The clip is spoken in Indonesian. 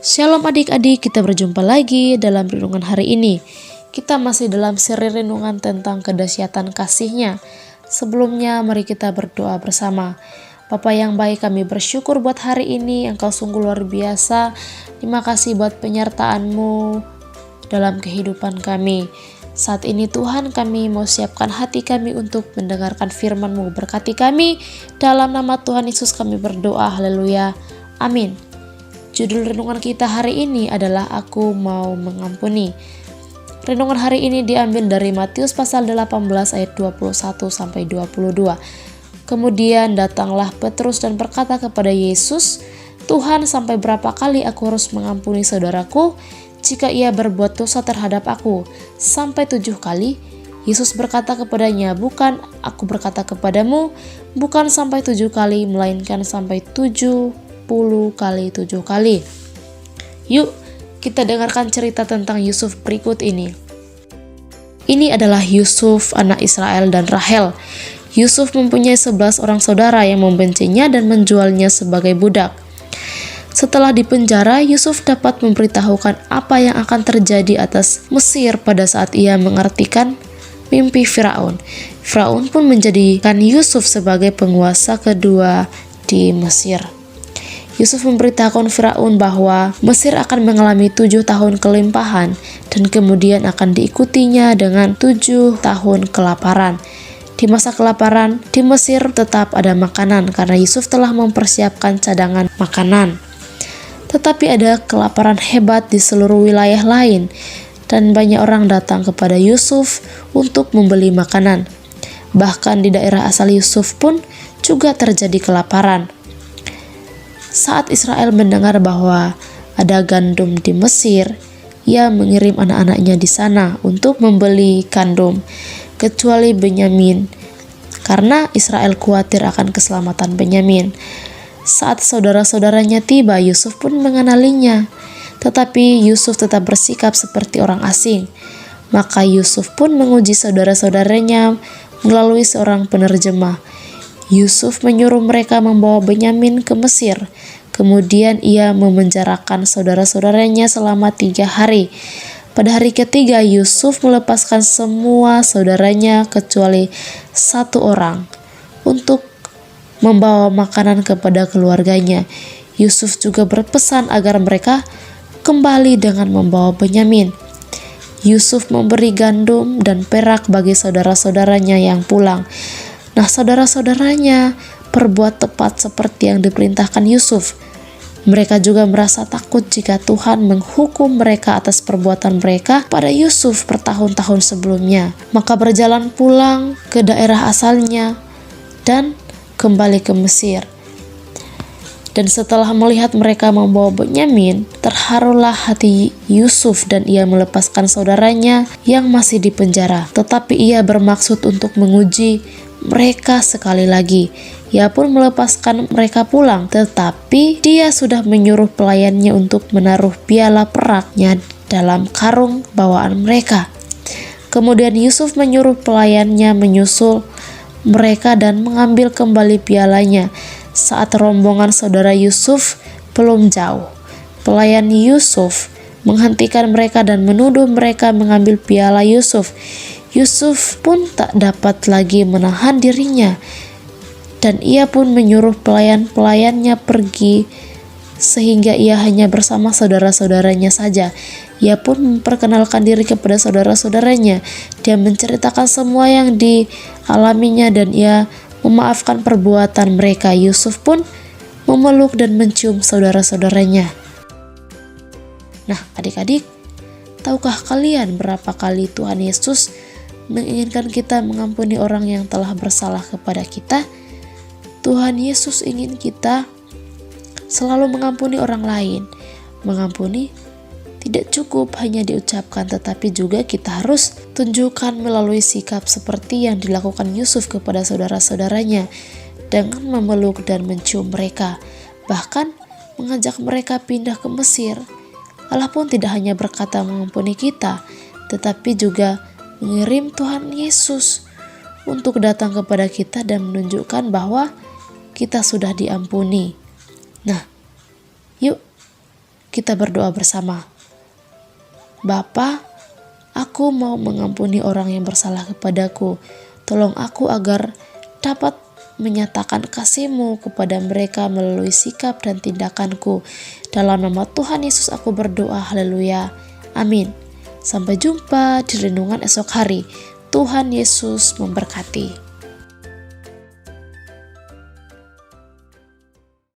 Shalom adik-adik, kita berjumpa lagi dalam renungan hari ini. Kita masih dalam seri renungan tentang kedahsyatan kasih-Nya. Sebelumnya mari kita berdoa bersama. Bapa yang baik, kami bersyukur buat hari ini, Engkau sungguh luar biasa. Terima kasih buat penyertaan-Mu dalam kehidupan kami. Saat ini Tuhan, kami mau siapkan hati kami untuk mendengarkan firman-Mu. Berkati kami, dalam nama Tuhan Yesus kami berdoa, haleluya, amin. Judul renungan kita hari ini adalah Aku Mau Mengampuni. Renungan hari ini diambil dari Matius pasal 18 ayat 21 sampai 22. Kemudian datanglah Petrus dan berkata kepada Yesus, Tuhan, sampai berapa kali aku harus mengampuni saudaraku jika ia berbuat dosa terhadap aku? Sampai 7 kali? Yesus berkata kepadanya, bukan, aku berkata kepadamu, bukan sampai 7 kali, melainkan sampai 70 kali 7 kali. Yuk, kita dengarkan cerita tentang Yusuf berikut ini. Ini adalah Yusuf, anak Israel dan Rahel. Yusuf mempunyai 11 orang saudara yang membencinya dan menjualnya sebagai budak. Setelah dipenjara, Yusuf dapat memberitahukan apa yang akan terjadi atas Mesir pada saat ia mengartikan mimpi Firaun. Firaun pun menjadikan Yusuf sebagai penguasa kedua di Mesir. Yusuf memberitahukan Firaun bahwa Mesir akan mengalami 7 tahun kelimpahan dan kemudian akan diikutinya dengan 7 tahun kelaparan. Di masa kelaparan, di Mesir tetap ada makanan karena Yusuf telah mempersiapkan cadangan makanan. Tetapi ada kelaparan hebat di seluruh wilayah lain dan banyak orang datang kepada Yusuf untuk membeli makanan. Bahkan di daerah asal Yusuf pun juga terjadi kelaparan. Saat Israel mendengar bahwa ada gandum di Mesir, ia mengirim anak-anaknya di sana untuk membeli gandum, kecuali Benyamin, karena Israel khawatir akan keselamatan Benyamin. Saat saudara-saudaranya tiba, Yusuf pun mengenalinya, tetapi Yusuf tetap bersikap seperti orang asing. Maka Yusuf pun menguji saudara-saudaranya melalui seorang penerjemah. Yusuf menyuruh mereka membawa Benyamin ke Mesir. Kemudian ia memenjarakan saudara-saudaranya selama 3 hari. Pada hari ketiga, Yusuf melepaskan semua saudaranya kecuali 1 orang untuk membawa makanan kepada keluarganya. Yusuf juga berpesan agar mereka kembali dengan membawa Benyamin. Yusuf memberi gandum dan perak bagi saudara-saudaranya yang pulang. Nah, saudara-saudaranya berbuat tepat seperti yang diperintahkan Yusuf. Mereka juga merasa takut jika Tuhan menghukum mereka atas perbuatan mereka pada Yusuf bertahun-tahun sebelumnya. Maka berjalan pulang ke daerah asalnya dan kembali ke Mesir. Dan setelah melihat mereka membawa Benyamin, terharulah hati Yusuf dan ia melepaskan saudaranya yang masih di penjara. Tetapi ia bermaksud untuk menguji mereka sekali lagi. Ia pun melepaskan mereka pulang, tetapi dia sudah menyuruh pelayannya untuk menaruh piala peraknya dalam karung bawaan mereka. Kemudian Yusuf menyuruh pelayannya menyusul mereka dan mengambil kembali pialanya. Saat rombongan saudara Yusuf belum jauh, pelayan Yusuf menghentikan mereka dan menuduh mereka mengambil piala Yusuf. Yusuf pun tak dapat lagi menahan dirinya dan ia pun menyuruh pelayan-pelayannya pergi sehingga ia hanya bersama saudara-saudaranya saja. Ia pun memperkenalkan diri kepada saudara-saudaranya. Dia menceritakan semua yang dialaminya dan ia memaafkan perbuatan mereka. Yusuf pun memeluk dan mencium saudara-saudaranya. Nah, adik-adik, tahukah kalian berapa kali Tuhan Yesus menginginkan kita mengampuni orang yang telah bersalah kepada kita? Tuhan Yesus ingin kita selalu mengampuni orang lain. Mengampuni tidak cukup hanya diucapkan, tetapi juga kita harus tunjukkan melalui sikap seperti yang dilakukan Yusuf kepada saudara-saudaranya dengan memeluk dan mencium mereka, bahkan mengajak mereka pindah ke Mesir. Allah pun tidak hanya berkata mengampuni kita, tetapi juga mengirim Tuhan Yesus untuk datang kepada kita dan menunjukkan bahwa kita sudah diampuni. Nah, Yuk, kita berdoa bersama. Bapa, aku mau mengampuni orang yang bersalah kepadaku. Tolong aku agar dapat menyatakan kasih-Mu kepada mereka melalui sikap dan tindakanku. Dalam nama Tuhan Yesus aku berdoa, haleluya. Amin. Sampai jumpa di renungan esok hari. Tuhan Yesus memberkati.